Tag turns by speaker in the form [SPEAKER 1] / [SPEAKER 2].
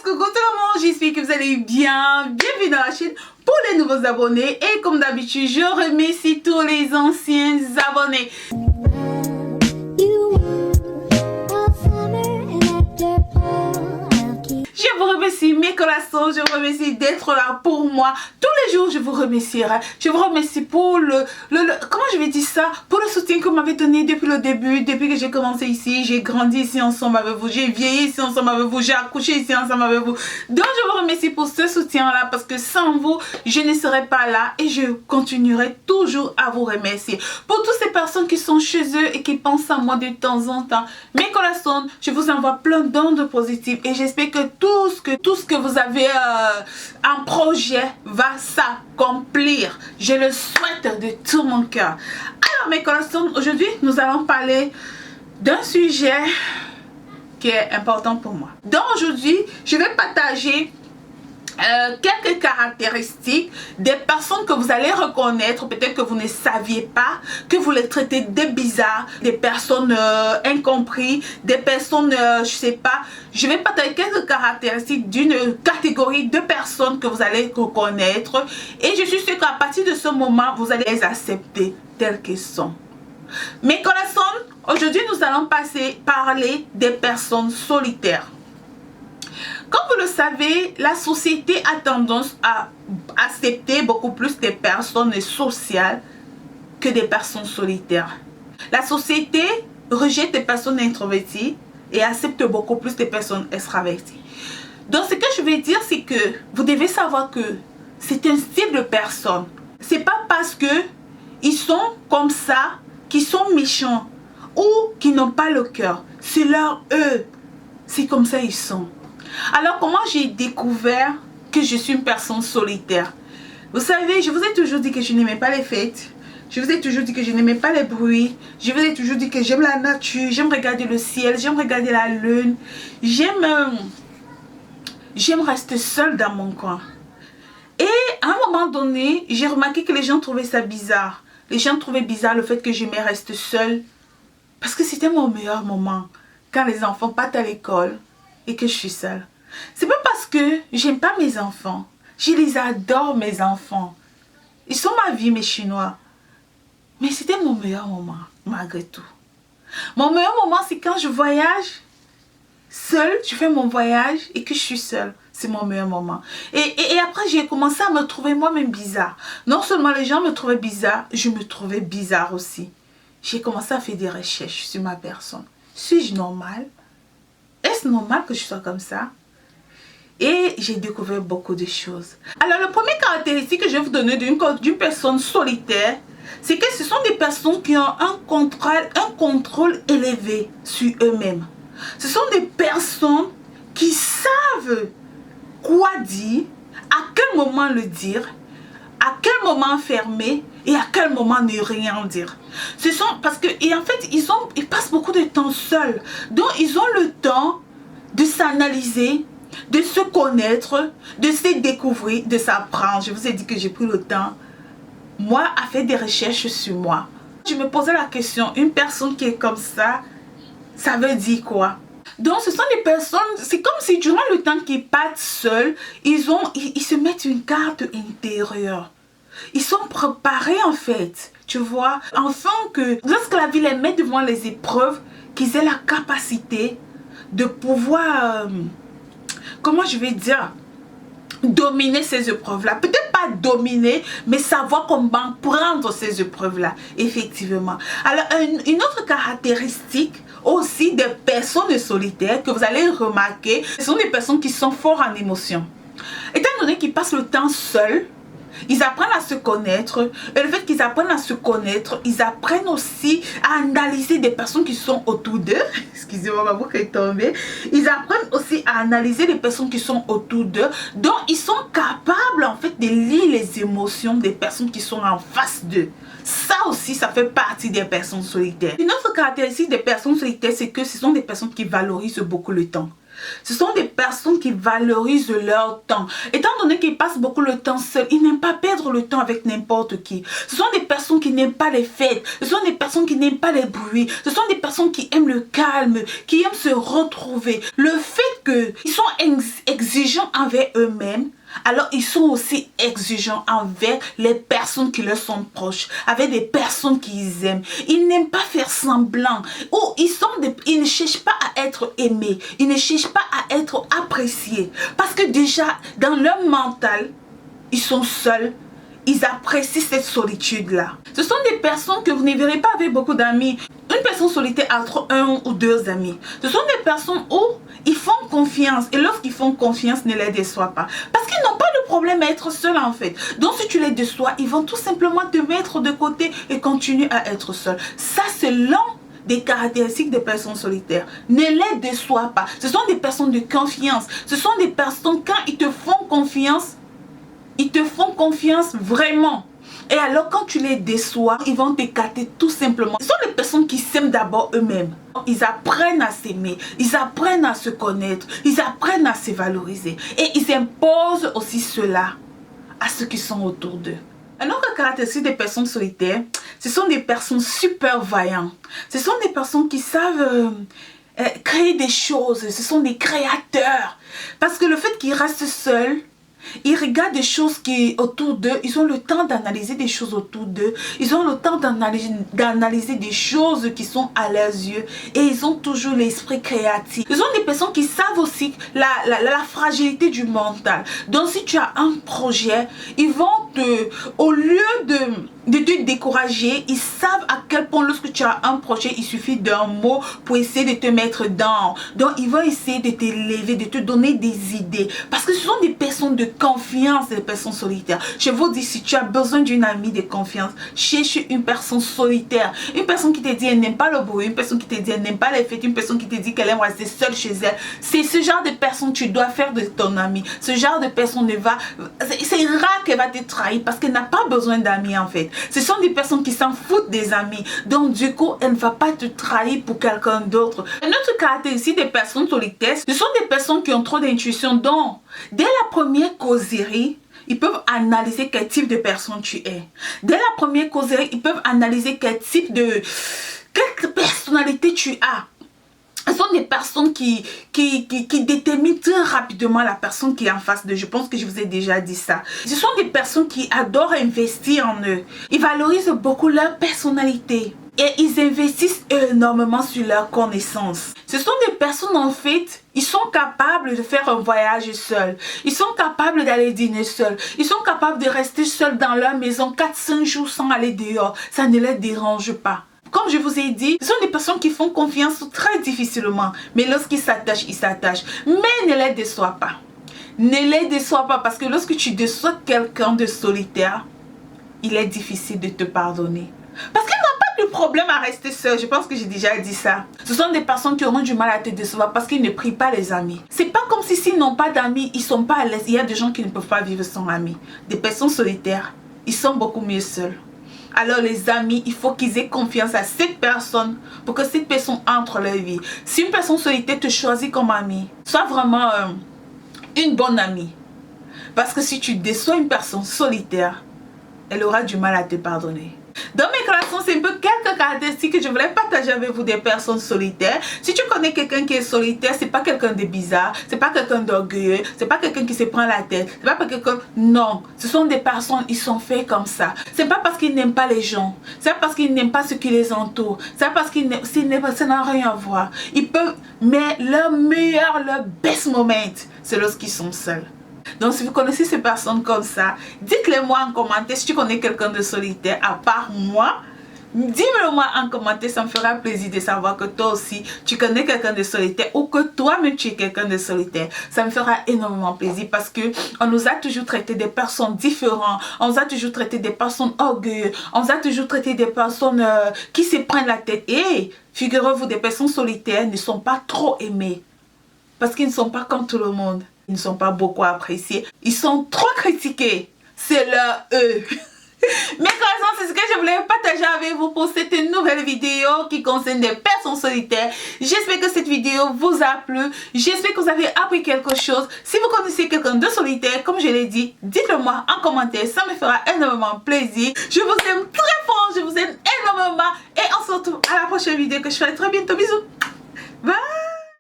[SPEAKER 1] coucou tout le monde, j'espère que vous allez bien. Bienvenue dans la chaîne pour les nouveaux abonnés. Et comme d'habitude, je remercie tous les anciens abonnés. Je vous remercie mes corazones, je vous remercie d'être là pour moi. Tous les jours, je vous remercierai. Je vous remercie pour comment je vais dire ça? Pour le soutien que vous m'avez donné depuis le début, depuis que j'ai commencé ici. J'ai grandi ici ensemble avec vous, j'ai vieilli ici ensemble avec vous, j'ai accouché ici ensemble avec vous. Donc, je vous remercie pour ce soutien-là parce que sans vous, je ne serais pas là et je continuerai toujours à vous remercier. Pour toutes ces personnes qui sont chez eux et qui pensent à moi de temps en temps, mes corazones, je vous envoie plein d'ondes positives et j'espère que tout ce que vous avez en projet va s'accomplir. Je le souhaite de tout mon cœur. Alors mes corazones, aujourd'hui nous allons parler d'un sujet qui est important pour moi. Donc aujourd'hui, je vais partager quelques caractéristiques des personnes que vous allez reconnaître, peut-être que vous ne saviez pas, que vous les traitez de bizarres, des personnes incomprises, des personnes, je sais pas. Je vais partager quelques caractéristiques d'une catégorie de personnes que vous allez reconnaître et je suis sûre qu'à partir de ce moment, vous allez les accepter telles qu'elles sont. Mes corazones, aujourd'hui nous allons parler des personnes solitaires. Comme vous le savez, la société a tendance à accepter beaucoup plus des personnes sociales que des personnes solitaires. La société rejette des personnes introverties et accepte beaucoup plus des personnes extraverties. Donc ce que je veux dire, c'est que vous devez savoir que c'est un style de personne. C'est pas parce que ils sont comme ça qu'ils sont méchants ou qu'ils n'ont pas le cœur. C'est leur eux. C'est comme ça ils sont. Alors comment j'ai découvert que je suis une personne solitaire? Vous savez, je vous ai toujours dit que je n'aimais pas les fêtes. Je vous ai toujours dit que je n'aimais pas les bruits. Je vous ai toujours dit que j'aime la nature. J'aime regarder le ciel. J'aime regarder la lune. J'aime rester seule dans mon coin. Et à un moment donné, j'ai remarqué que les gens trouvaient ça bizarre. Les gens trouvaient bizarre le fait que j'aimais rester seule. Parce que c'était mon meilleur moment. Quand les enfants partent à l'école et que je suis seule. C'est pas parce que j'aime pas mes enfants. Je les adore, mes enfants. Ils sont ma vie, mes Chinois. Mais c'était mon meilleur moment, malgré tout. Mon meilleur moment, c'est quand je voyage seule, je fais mon voyage et que je suis seule. C'est mon meilleur moment. Et après, j'ai commencé à me trouver moi-même bizarre. Non seulement les gens me trouvaient bizarre, je me trouvais bizarre aussi. J'ai commencé à faire des recherches sur ma personne. Suis-je normale? Est-ce normal que je sois comme ça? Et j'ai découvert beaucoup de choses. Alors, la première caractéristique que je vais vous donner d'une personne solitaire, c'est que ce sont des personnes qui ont un contrôle élevé sur eux-mêmes. Ce sont des personnes qui savent quoi dire, à quel moment le dire, à quel moment fermer et à quel moment ne rien dire. Ce sont parce que, et en fait, ils passent beaucoup de temps seuls. Donc, ils ont le temps de s'analyser, de se connaître, de se découvrir, de s'apprendre. Je vous ai dit que j'ai pris le temps, moi, à faire des recherches sur moi. Je me posais la question, une personne qui est comme ça veut dire quoi? Donc, ce sont des personnes, c'est comme si durant le temps qu'ils partent seuls, ils se mettent une carte intérieure. Ils sont préparés en fait, tu vois, afin que lorsque la vie les met devant les épreuves, qu'ils aient la capacité de pouvoir, comment je vais dire, dominer ces épreuves-là. Peut-être pas dominer, mais savoir comment prendre ces épreuves-là, effectivement. Alors, une autre caractéristique aussi des personnes solitaires que vous allez remarquer, ce sont des personnes qui sont fortes en émotion. Étant donné qu'ils passent le temps seuls, ils apprennent à se connaître. Et le fait qu'ils apprennent à se connaître, ils apprennent aussi à analyser des personnes qui sont autour d'eux. Excusez-moi, ma boucle est tombée. Ils apprennent aussi à analyser les personnes qui sont autour d'eux. Donc, ils sont capables en fait de lire les émotions des personnes qui sont en face d'eux. Ça aussi, ça fait partie des personnes solitaires. Une autre caractéristique des personnes solitaires, c'est que ce sont des personnes qui valorisent beaucoup le temps. Ce sont des personnes qui valorisent leur temps. Étant donné qu'ils passent beaucoup le temps seuls, ils n'aiment pas perdre le temps avec n'importe qui. Ce sont des personnes qui n'aiment pas les fêtes. Ce sont des personnes qui n'aiment pas les bruits. Ce sont des personnes qui aiment le calme, qui aiment se retrouver. Le fait qu'ils sont exigeants envers eux-mêmes, alors ils sont aussi exigeants envers les personnes qui leur sont proches, avec des personnes qu'ils aiment. Ils n'aiment pas faire semblant, ou ils ne cherchent pas à être aimés, ils ne cherchent pas à être appréciés, parce que déjà dans leur mental, ils sont seuls. Ils apprécient cette solitude-là. Ce sont des personnes que vous ne verrez pas avec beaucoup d'amis. Une personne solitaire a entre 1 ou 2 amis. Ce sont des personnes où ils font confiance. Et lorsqu'ils font confiance, ne les déçois pas. Parce qu'ils n'ont pas de problème à être seuls en fait. Donc si tu les déçois, ils vont tout simplement te mettre de côté et continuer à être seuls. Ça, c'est l'un des caractéristiques des personnes solitaires. Ne les déçois pas. Ce sont des personnes de confiance. Ce sont des personnes, quand ils te font confiance, ils te font confiance vraiment. Et alors quand tu les déçois, ils vont t'écarter tout simplement. Ce sont les personnes qui s'aiment d'abord eux-mêmes. Ils apprennent à s'aimer, ils apprennent à se connaître, ils apprennent à se valoriser. Et ils imposent aussi cela à ceux qui sont autour d'eux. Un autre caractéristique des personnes solitaires, ce sont des personnes super vaillantes. Ce sont des personnes qui savent créer des choses. Ce sont des créateurs. Parce que le fait qu'ils restent seuls, ils regardent des choses qui autour d'eux, ils ont le temps d'analyser des choses autour d'eux, ils ont le temps d'analyser des choses qui sont à leurs yeux et ils ont toujours l'esprit créatif. Ils sont des personnes qui savent aussi la fragilité du mental. Donc si tu as un projet, ils vont au lieu de te décourager, ils savent à quel point lorsque tu as un projet, il suffit d'un mot pour essayer de te mettre dans. Donc ils vont essayer de t'élever, de te donner des idées. Parce que ce sont des personnes de confiance, des personnes solitaires. Je vous dis, si tu as besoin d'une amie de confiance, cherche une personne solitaire. Une personne qui te dit elle n'aime pas le bruit, une personne qui te dit elle n'aime pas les fêtes, une personne qui te dit qu'elle aime rester seule chez elle. C'est ce genre de personne que tu dois faire de ton ami. Ce genre de personne c'est rare qu'elle va te trahir parce qu'elle n'a pas besoin d'amis en fait. Ce sont des personnes qui s'en foutent des amis. Donc du coup, elle ne va pas te trahir pour quelqu'un d'autre. Une autre caractéristique des personnes solitaires, ce sont des personnes qui ont trop d'intuition. Donc, dès la première causerie, ils peuvent analyser quel type de personne tu es. Dès la première causerie, ils peuvent analyser quelle personnalité tu as. Ce sont des personnes qui déterminent très rapidement la personne qui est en face d'eux. Je pense que je vous ai déjà dit ça. Ce sont des personnes qui adorent investir en eux. Ils valorisent beaucoup leur personnalité. Et ils investissent énormément sur leur connaissance. Ce sont des personnes en fait, ils sont capables de faire un voyage seuls. Ils sont capables d'aller dîner seuls. Ils sont capables de rester seuls dans leur maison 4-5 jours sans aller dehors. Ça ne les dérange pas. Comme je vous ai dit, ce sont des personnes qui font confiance très difficilement. Mais lorsqu'ils s'attachent, ils s'attachent. Mais ne les déçois pas. Ne les déçois pas parce que lorsque tu déçois quelqu'un de solitaire, il est difficile de te pardonner. Parce qu'ils n'ont pas de problème à rester seuls. Je pense que j'ai déjà dit ça. Ce sont des personnes qui auront du mal à te décevoir parce qu'ils ne prient pas les amis. C'est pas comme si s'ils n'ont pas d'amis, ils sont pas à l'aise. Il y a des gens qui ne peuvent pas vivre sans amis. Des personnes solitaires, ils sont beaucoup mieux seuls. Alors les amis, il faut qu'ils aient confiance à cette personne pour que cette personne entre leur vie. Si une personne solitaire te choisit comme ami, sois vraiment une bonne amie. Parce que si tu déçois une personne solitaire, elle aura du mal à te pardonner. Dans mes créations, c'est un peu quelques caractéristiques que je voulais partager avec vous des personnes solitaires. Si tu connais quelqu'un qui est solitaire, c'est pas quelqu'un de bizarre, c'est pas quelqu'un d'orgueilleux, c'est pas quelqu'un qui se prend la tête, c'est pas quelqu'un... Non, ce sont des personnes, ils sont faits comme ça. C'est pas parce qu'ils n'aiment pas les gens, c'est pas parce qu'ils n'aiment pas ce qui les entoure, c'est pas parce qu'ils n'aiment... Ça n'a rien à voir. Ils peuvent... Mais leur meilleur, leur best moment, c'est lorsqu'ils sont seuls. Donc si vous connaissez ces personnes comme ça, dites-le moi en commentaire. Si tu connais quelqu'un de solitaire à part moi, dis-le moi en commentaire. Ça me fera plaisir de savoir que toi aussi tu connais quelqu'un de solitaire ou que toi-même tu es quelqu'un de solitaire. Ça me fera énormément plaisir parce que on nous a toujours traité des personnes différentes. On nous a toujours traité des personnes orgueilleuses. On nous a toujours traité des personnes qui se prennent la tête. Et figurez-vous, des personnes solitaires ne sont pas trop aimées parce qu'ils ne sont pas comme tout le monde. Ils ne sont pas beaucoup appréciés. Ils sont trop critiqués. C'est leur eux. Mes corazones, c'est ce que je voulais partager avec vous pour cette nouvelle vidéo qui concerne des personnes solitaires. J'espère que cette vidéo vous a plu. J'espère que vous avez appris quelque chose. Si vous connaissez quelqu'un de solitaire, comme je l'ai dit, dites-le moi en commentaire. Ça me fera énormément plaisir. Je vous aime très fort. Je vous aime énormément. Et on se retrouve à la prochaine vidéo que je ferai très bientôt. Bisous. Bye.